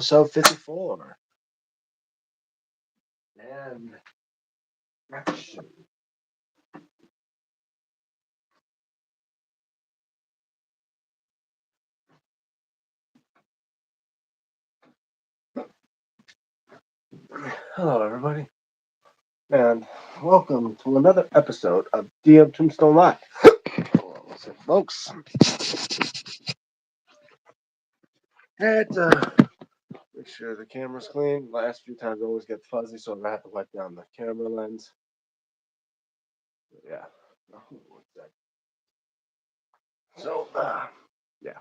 episode 54. And action. Hello, everybody, and welcome to another episode of DMTombstone Live. Listen, folks, had to make sure the camera's clean. Last few times I always get fuzzy, so I have to wipe down the camera lens. But yeah. One sec. So, yeah.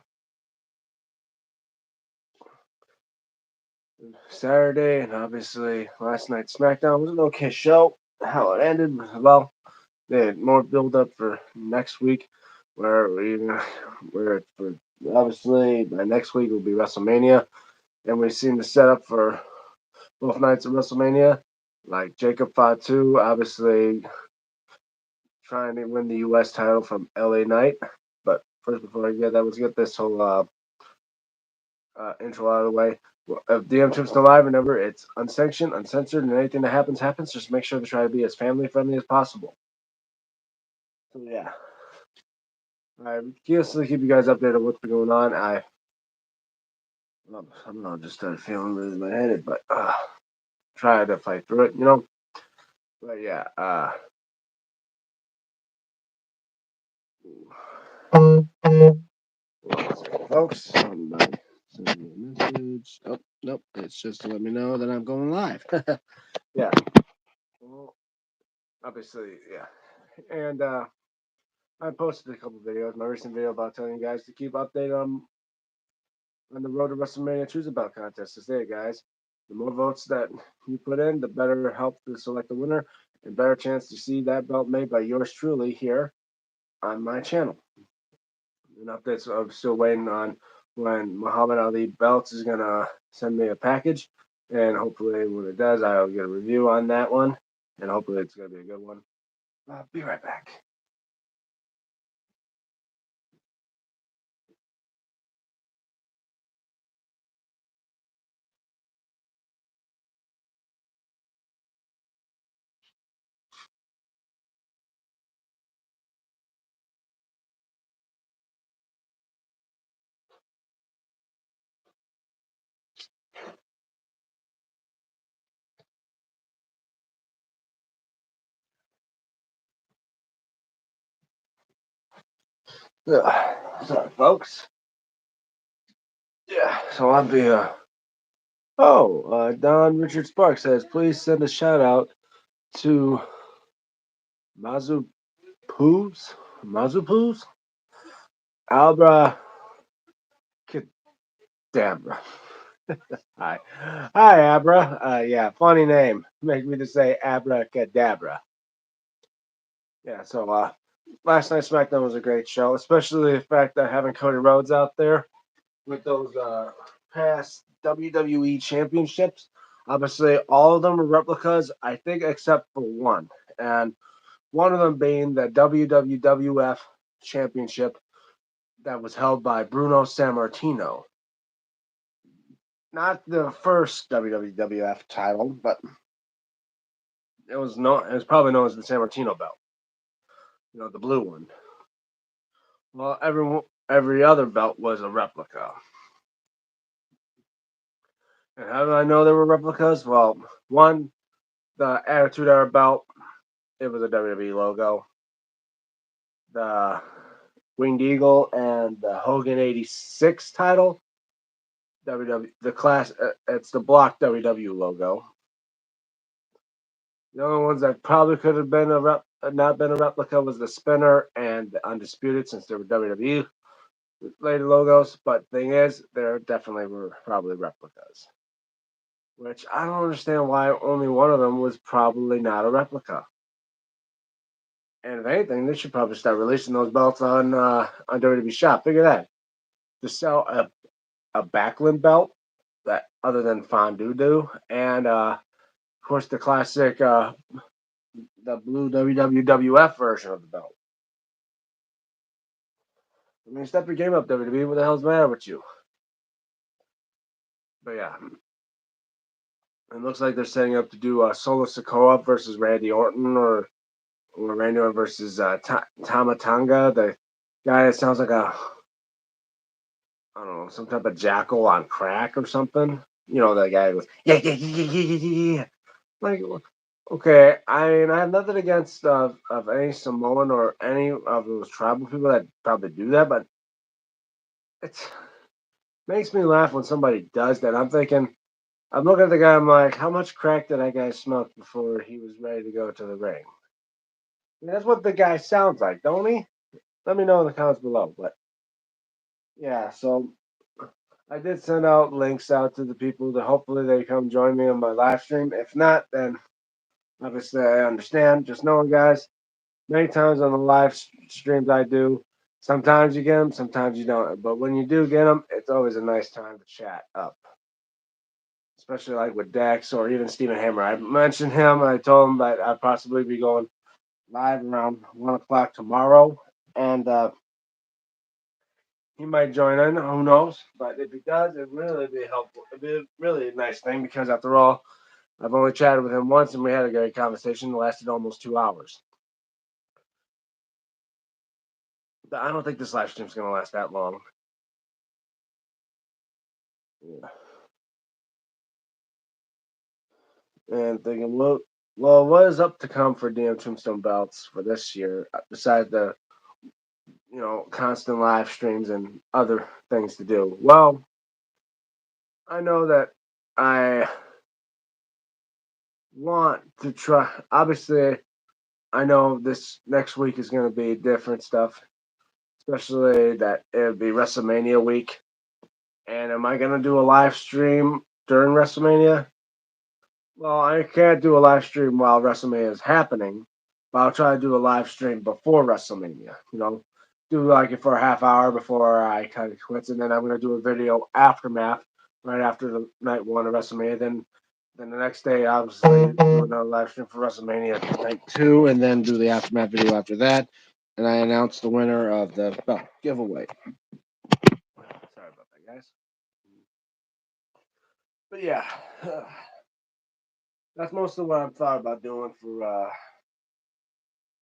Saturday, and obviously last night's SmackDown was an okay show. How it ended, well, they had more build up for next week, where for obviously by next week will be WrestleMania, and we've seen the setup for both nights of WrestleMania. Like Jacob Fatu, obviously trying to win the U.S. title from LA Knight. But first, before I get that, let's get this whole intro out of the way. If DM Trips to Live, remember it's unsanctioned, uncensored, and anything that happens happens. Just make sure to try to be as family friendly as possible. So yeah. I keep you guys updated on what's been going on. I don't know, just started feeling really lightheaded, but try to fight through it, you know. But yeah, folks, somebody send me a message. Oh, nope, it's just to let me know that I'm going live. Yeah, well, obviously, yeah, and I posted a couple videos. My recent video about telling you guys to keep updated on the road to WrestleMania Choose a Belt contest is there, guys. The more votes that you put in, the better help to select the winner and better chance to see that belt made by yours truly here on my channel. And updates, I'm still waiting on when Muhammad Ali Belts is going to send me a package. And hopefully, when it does, I'll get a review on that one. And hopefully, it's going to be a good one. I'll be right back. Sorry, folks. Yeah, so I'll be Don Richard Sparks says, please send a shout out to Mazu Mazupoos, Albra Cadabra. Hi, Abra. Yeah, funny name. Make me to say abracadabra. Yeah, so last night's SmackDown was a great show, especially the fact that having Cody Rhodes out there with those past WWE championships. Obviously, all of them are replicas, I think, except for one. And one of them being the WWF championship that was held by Bruno Sammartino. Not the first WWF title, but it was probably known as the Sammartino belt. You know, the blue one. Well, every other belt was a replica. And how do I know they were replicas? Well, one, the Attitude Era belt, it was a WWE logo. The Winged Eagle and the Hogan '86 title, the class, it's the block WW logo. The only ones that probably could have been not been a replica was the Spinner and the Undisputed, since they were WWE related logos. But thing is, there definitely were probably replicas. Which I don't understand why only one of them was probably not a replica. And if anything, they should probably start releasing those belts on WWE Shop. Figure that. To sell a Backlund belt that other than Fondue do, and of course the classic the blue WWF version of the belt. I mean, step your game up, WWE. What the hell's the matter with you? But yeah, it looks like they're setting up to do Solo Sikoa versus Randy Orton, or Randy Orton versus Tamatanga, the guy that sounds like a, I don't know, some type of jackal on crack or something. You know, that guy who goes, yeah, yeah, yeah, yeah, yeah, yeah, yeah. Like, okay, I mean, I have nothing against of any Samoan or any of those tribal people that probably do that, but it makes me laugh when somebody does that. I'm looking at the guy, I'm like, how much crack did that guy smoke before he was ready to go to the ring? I mean, that's what the guy sounds like, don't he? Let me know in the comments below. But yeah, so I did send out links out to the people to hopefully they come join me on my live stream. If not, then obviously I understand. Just knowing, guys, many times on the live streams I do, sometimes you get them, sometimes you don't. But when you do get them, it's always a nice time to chat up, especially like with Dex or even Stephen Hammer. I mentioned him. I told him that I'd possibly be going live around 1 o'clock tomorrow, and he might join in. Who knows? But if he does, it'd really be helpful. It'd be really a nice thing because, after all, I've only chatted with him once, and we had a great conversation. It lasted almost 2 hours. But I don't think this live stream's gonna last that long. Yeah. And thinking, well, what is up to come for Tombstone belts for this year, besides the constant live streams and other things to do? Well, I know that I want to try. Obviously, I know this next week is going to be different stuff, especially that it'll be WrestleMania week. And am I going to do a live stream during WrestleMania? Well, I can't do a live stream while WrestleMania is happening, but I'll try to do a live stream before WrestleMania. Do like it for a half hour before I kind of quits, and then I'm going to do a video aftermath right after the night one of WrestleMania. Then the next day, obviously, do another live stream for WrestleMania night two, and then do the aftermath video after that. And I announce the winner of the belt giveaway. Sorry about that, guys. But yeah, that's mostly what I've thought about doing for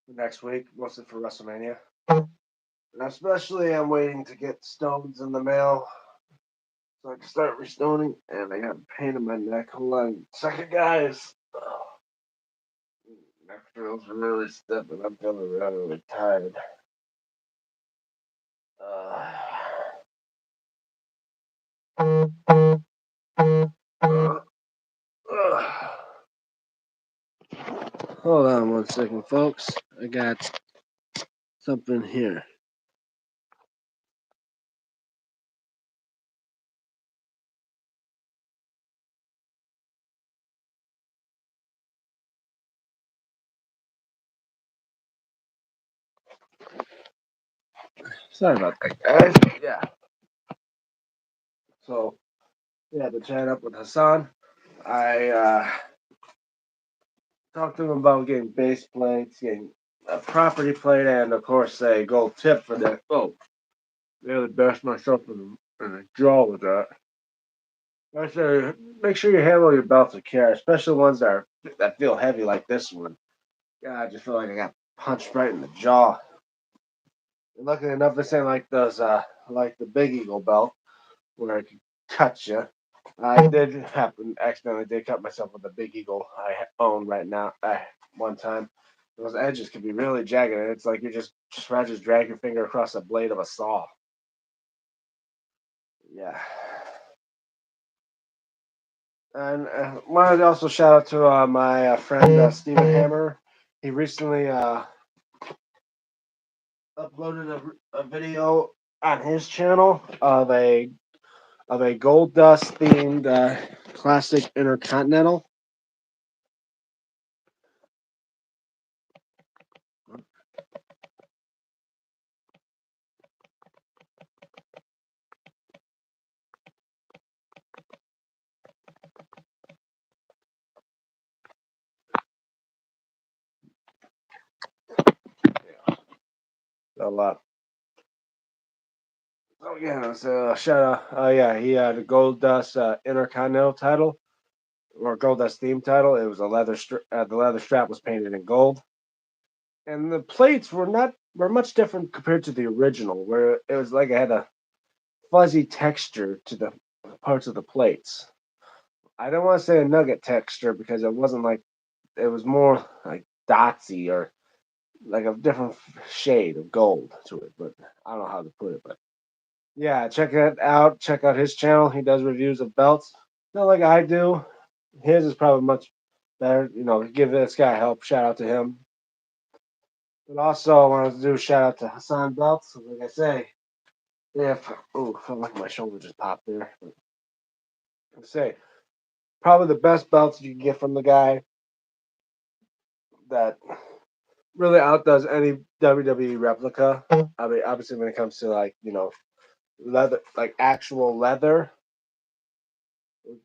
next week, mostly for WrestleMania. And especially, I'm waiting to get stones in the mail so I can start restoning. And I got a pain in my neck. Hold on a second, guys. Oh, neck feels really stiff, and I'm feeling really tired. Uh, uh, Hold on 1 second, folks. I got something here. Sorry about that, guys. Yeah. So, yeah, to chat up with Hassan, I talked to him about getting base plates, getting a property plate, and of course a gold tip for that. Oh, nearly bashed myself in the jaw with that. I say, make sure you handle your belts with care, especially ones that feel heavy like this one. Yeah, I just feel like I got punched right in the jaw. And luckily enough, this ain't like those like the Big Eagle belt where it can cut you. I did happen accidentally did cut myself with the Big Eagle I own right now. One time, those edges can be really jagged. And it's like you just try to drag your finger across the blade of a saw. Yeah. And wanted to also shout out to my friend Stephen Hammer. He recently uploaded a video on his channel of a gold dust themed classic intercontinental. A lot. Oh yeah, so shout out. Oh yeah, he had a Gold Dust Intercontinental title or Gold Dust theme title. It was a the leather strap was painted in gold, and the plates were much different compared to the original, where it was like it had a fuzzy texture to the parts of the plates. I don't want to say a nugget texture because it wasn't like it was more like dotsy or like a different shade of gold to it, but I don't know how to put it. But yeah, check it out. Check out his channel. He does reviews of belts. Not like I do. His is probably much better. You know, give this guy help. Shout out to him. But also, I wanted to do a shout out to Hassan Belts. Like I say, if oh, felt like my shoulder just popped there. But like I say, probably the best belts you can get from the guy that really outdoes any WWE replica. I mean, obviously, when it comes to like leather, like actual leather,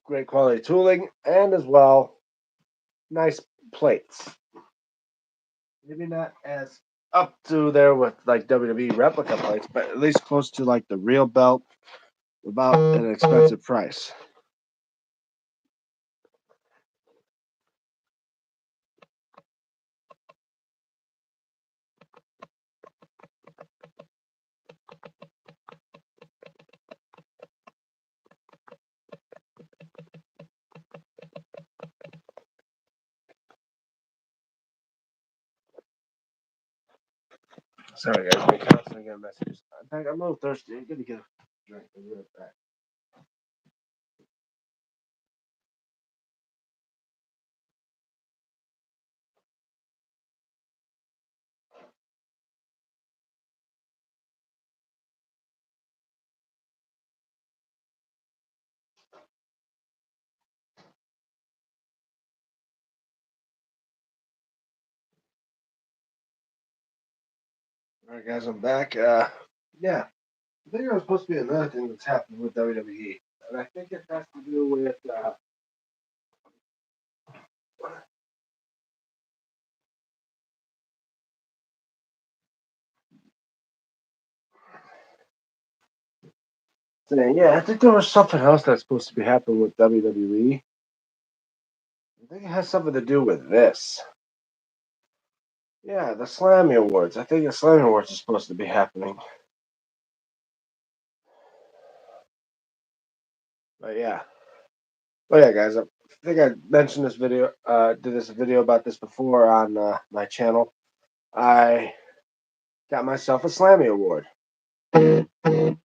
great quality tooling, and as well nice plates. Maybe not as up to there with like WWE replica plates, but at least close to like the real belt without an expensive price. Sorry guys, we constantly get messages. I'm a little thirsty. I'm gonna get a drink. I'll be right back. All right, guys, I'm back. Yeah, I think there was supposed to be another thing that's happening with WWE, and I think it has to do with yeah, I think there was something else that's supposed to be happening with WWE. I think it has something to do with this. Yeah, the Slammy Awards. I think the Slammy Awards is supposed to be happening. But yeah. Oh yeah, guys. I think I mentioned this video. Did this video about this before on my channel. I got myself a Slammy Award. Yeah. Hold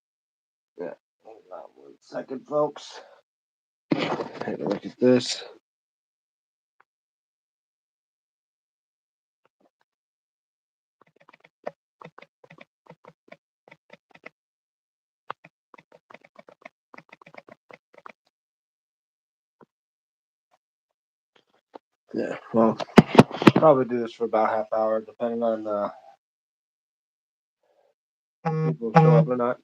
on 1 second, folks. Take a look at this. Yeah. Well, probably do this for about half hour, depending on people show up or not.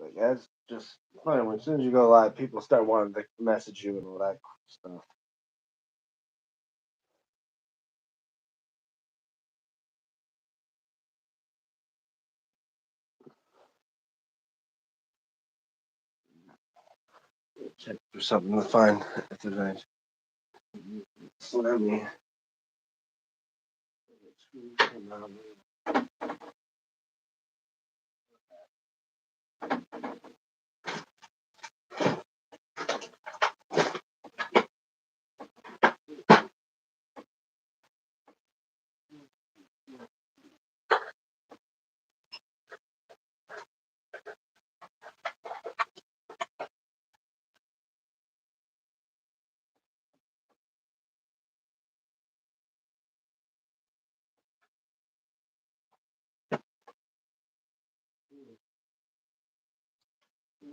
Like, that's just funny. As soon as you go live, people start wanting to message you and all that stuff. Check for something to find if there's any. Slammy.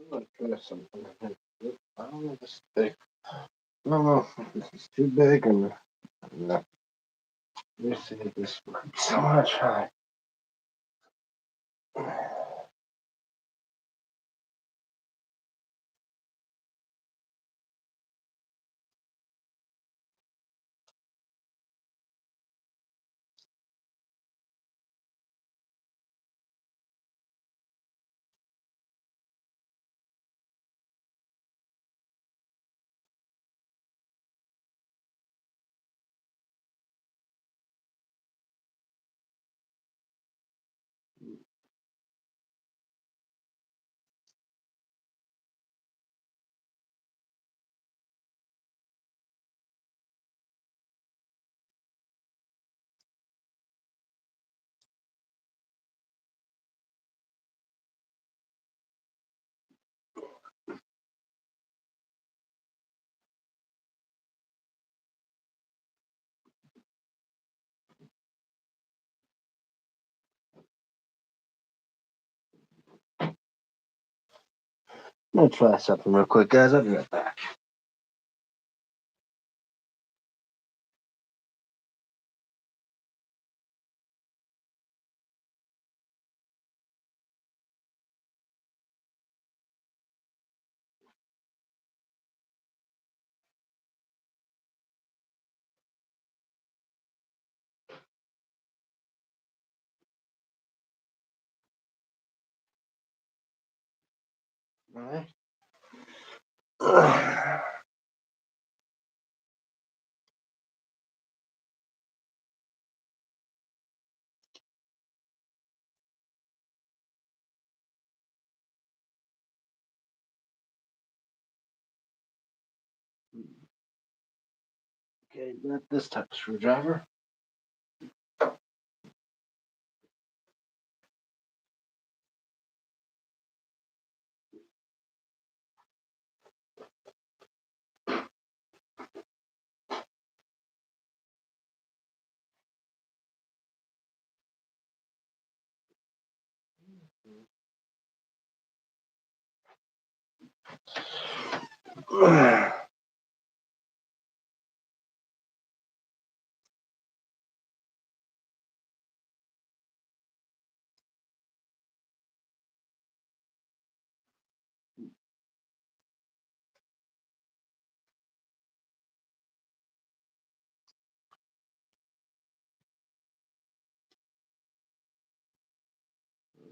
Try something. I don't know this thing. no, this is too big, and let me see if this works. So I'm gonna try. I'm gonna try something real quick, guys. I'll be right back. All right. Okay, got this type of screwdriver.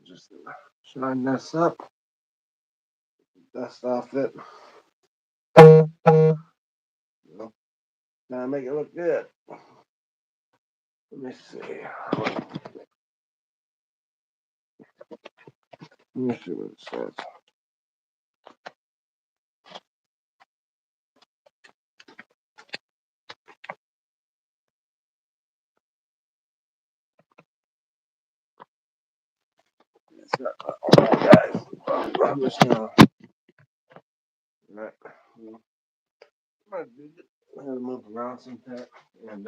Just shine this up, dust off it. Now make it look good. Let me see. Let me see what it says. All right, guys. I'm just gonna. Right. I'm gonna move around some bit, and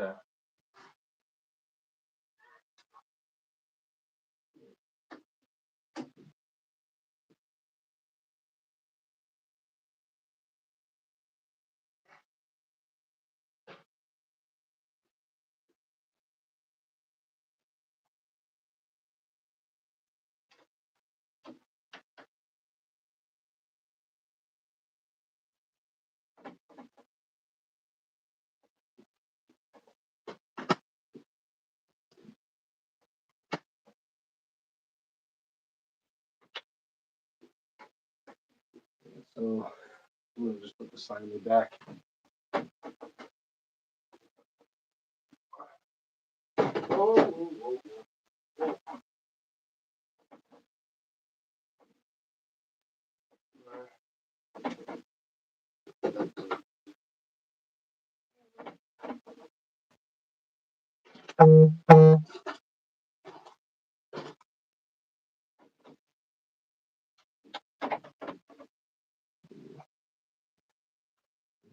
so I'm gonna just put the sign in the back. Oh,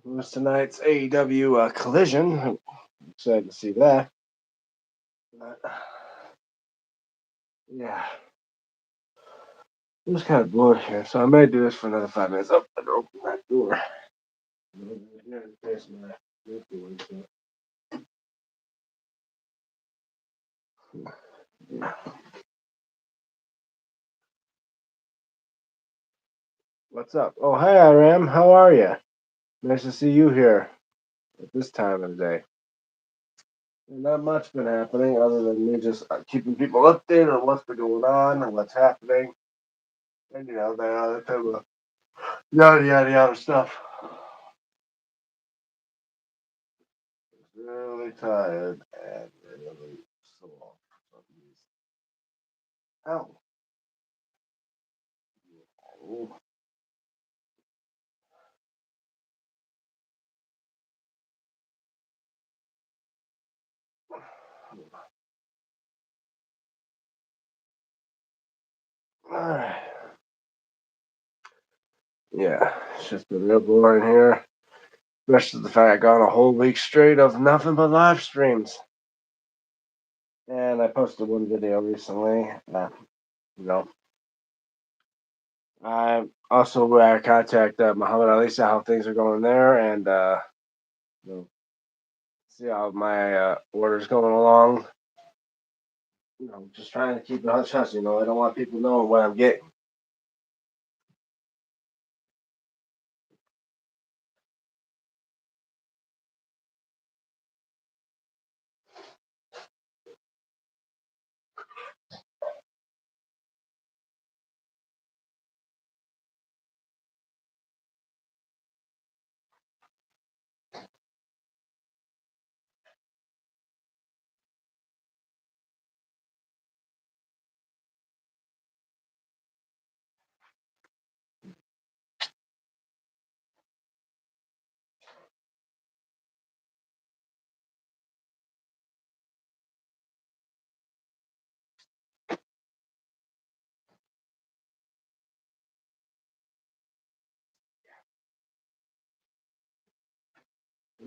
it was tonight's AEW collision. I'm excited to see that. But, yeah, I'm just kind of bored here, so I may do this for another 5 minutes. Oh, I open that door. Here's my milky one. What's up? Oh, hi, Iram. How are you? Nice to see you here at this time of the day. Not much been happening other than me just keeping people updated on what's been going on and what's happening, and that other type of yada yada yada stuff. Really tired and really sore. Ow. Ooh. Alright. Yeah, it's just been real boring here. Especially the fact I got a whole week straight of nothing but live streams. And I posted one video recently. You know, I also contact Muhammad Ali, see how things are going there, and you know, see how my order's going along. Just trying to keep it hush hush. I don't want people knowing what I'm getting.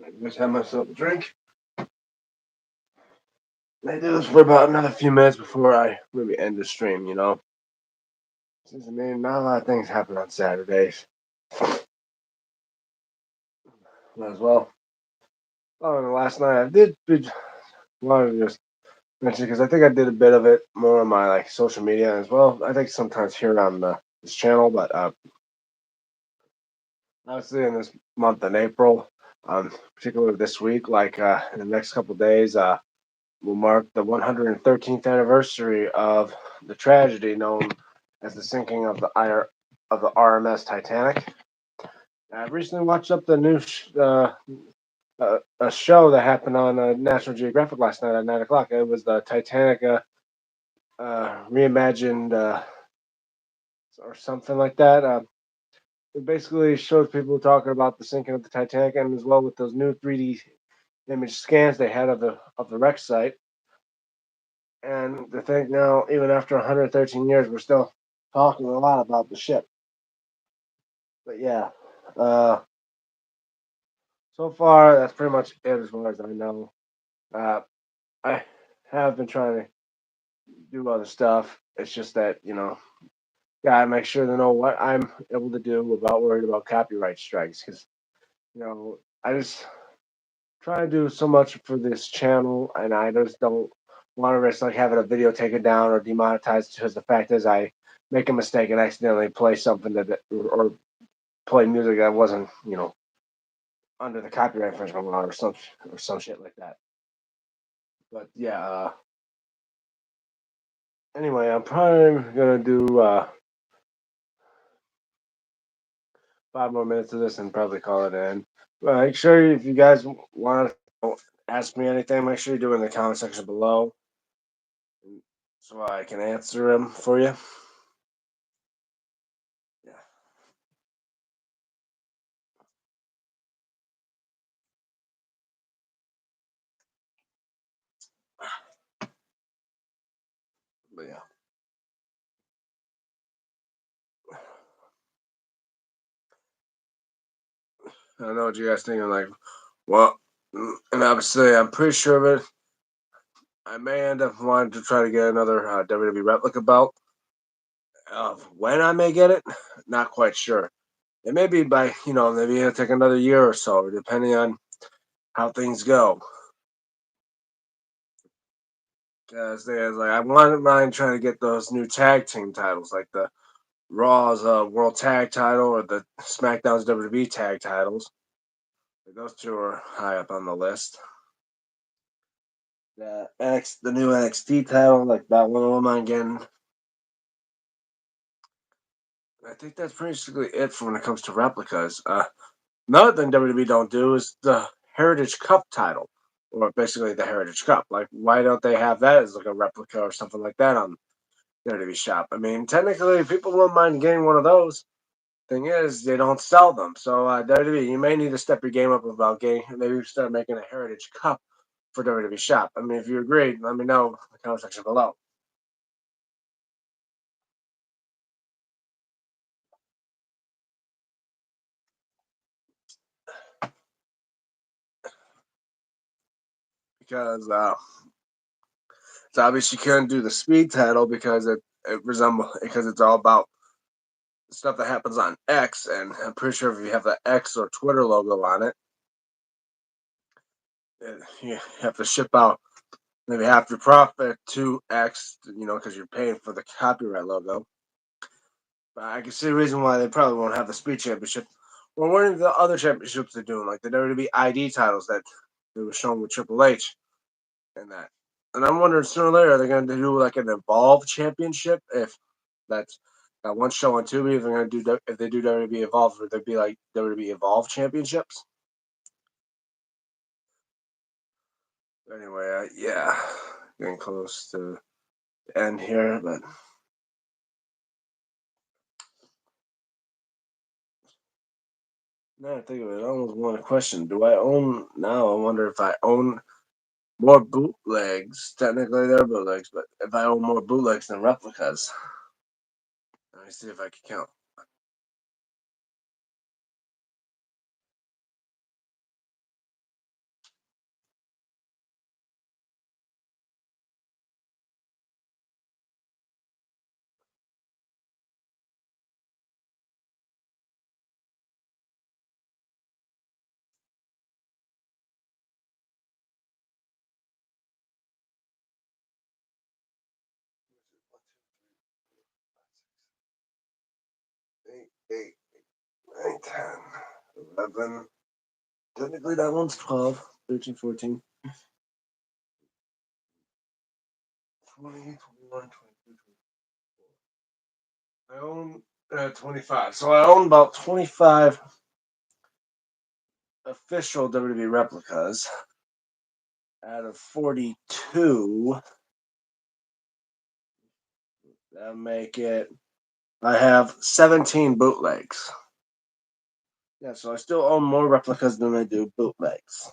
I just have myself a drink. I do this for about another few minutes before I maybe end the stream. Since not a lot of things happen on Saturdays as well. Oh, and last night I did want to just mention because I think I did a bit of it more on my social media as well. I think sometimes here on this channel, but obviously in this month in April, particularly this week, in the next couple of days, will mark the 113th anniversary of the tragedy known as the sinking of the RMS Titanic. I recently watched up the new a show that happened on National Geographic last night at 9 o'clock. It was the Titanic reimagined or something like that. It basically shows people talking about the sinking of the Titanic, and as well with those new 3D image scans they had of the wreck site. And to think now, even after 113 years, we're still talking a lot about the ship. But yeah, uh, so far that's pretty much it as far as I know. Uh, I have been trying to do other stuff. It's just that gotta make sure to know what I'm able to do without worried about copyright strikes. Because I just try to do so much for this channel, and I just don't want to risk having a video taken down or demonetized. Because the fact is, I make a mistake and accidentally play something or play music that wasn't under the copyright infringement law or some shit like that. But yeah. Anyway, I'm probably gonna do 5 more minutes of this and probably call it in. But make sure if you guys want to ask me anything, make sure you do it in the comment section below so I can answer them for you. Yeah. But yeah. I don't know what you guys think. I'm like, well, and obviously, I'm pretty sure of it. I may end up wanting to try to get another WWE replica belt. When I may get it, not quite sure. It may be by, maybe it'll take another year or so, depending on how things go. Because there's like I wouldn't mind trying to get those new tag team titles, like the Raw's World Tag Title or the SmackDown's WWE Tag Titles. Those two are high up on the list. The new NXT title, like that one, I don't mind getting. I think that's basically it for when it comes to replicas. Another thing WWE don't do is the Heritage Cup title, or basically the Heritage Cup. Like, why don't they have that as like a replica or something like that on WWE Shop? I mean, technically, people won't mind getting one of those. Thing is, they don't sell them. So WWE, you may need to step your game up about getting. Maybe start making a Heritage Cup for WWE Shop. I mean, if you agree, let me know in the comment section below. Because it's obvious you couldn't do the speed title because it's all about stuff that happens on X, and I'm pretty sure if you have the X or Twitter logo on it, you have to ship out maybe half your profit to X, because you're paying for the copyright logo. But I can see a reason why they probably won't have the speed championship. Or one of the other championships they're doing, like the WWE ID titles that they were shown with Triple H and that. And I'm wondering sooner or later are they going to do like an Evolve championship if that's that one show on Tubi. If they're going to do if they do WWE Evolve, would there be like WWE Evolve championships? Anyway, yeah, getting close to the end here, but now I think of it, I almost want a question. Do I own now? I wonder if I own more bootlegs. Technically, they're bootlegs, but if I own more bootlegs than replicas, let me see if I can count. Eight, 9, 10, 11. Technically, that one's 12, 13, 14, 20, 21, 22, 24. I own 25. So I own about 25 official WWE replicas out of 42. That make it. I have 17 bootlegs. Yeah, so I still own more replicas than I do bootlegs.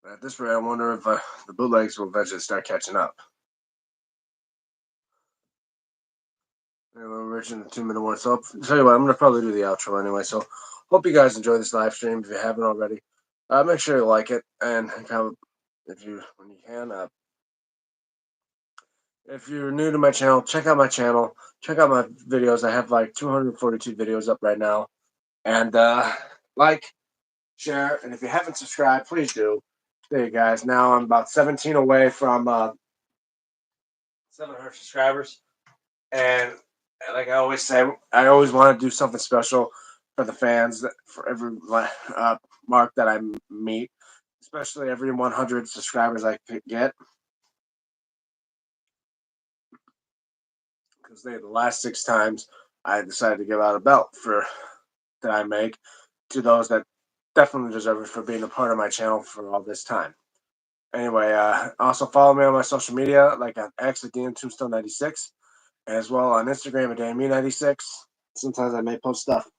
But at this rate, I wonder if the bootlegs will eventually start catching up. Anyway, we're reaching the 2-minute mark. So I'll tell you what, I'm going to probably do the outro anyway. So hope you guys enjoy this live stream. If you haven't already, make sure you like it and comment when you can. If you're new to my channel, check out my channel. Check out my videos. I have like 242 videos up right now. And like, share, and if you haven't subscribed, please do. There you guys. Now I'm about 17 away from 700 subscribers. And like I always say, I always want to do something special for the fans, for every mark that I meet, especially every 100 subscribers I could get. Because the last 6 times I decided to give out a belt that I make to those that definitely deserve it for being a part of my channel for all this time. Anyway, also follow me on my social media, like on X at DMTombstone96, as well on Instagram at DME96. Sometimes I may post stuff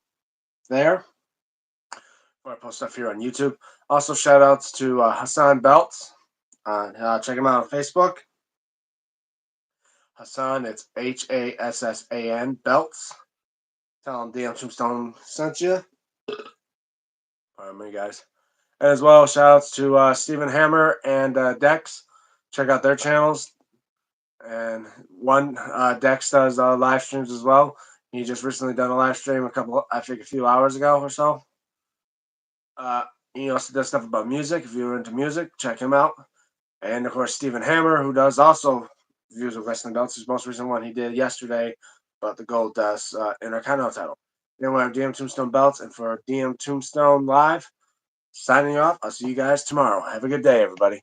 there, or I post stuff here on YouTube. Also, shout outs to Hassan Belts. Check him out on Facebook. Hassan, it's HASSAN Belts. Tell him DM Tombstone sent you. Pardon me, guys. And as well, shout outs to Stephen Hammer and Dex. Check out their channels. And one Dex does live streams as well. He just recently done a live stream I think a few hours ago or so. Uh, he also does stuff about music. If you're into music, check him out. And of course, Stephen Hammer, who does also reviews of wrestling belts. His most recent one he did yesterday about the Gold Dust Intercontinental title. Then we have DM Tombstone belts, and for DM Tombstone Live, signing off. I'll see you guys tomorrow. Have a good day, everybody.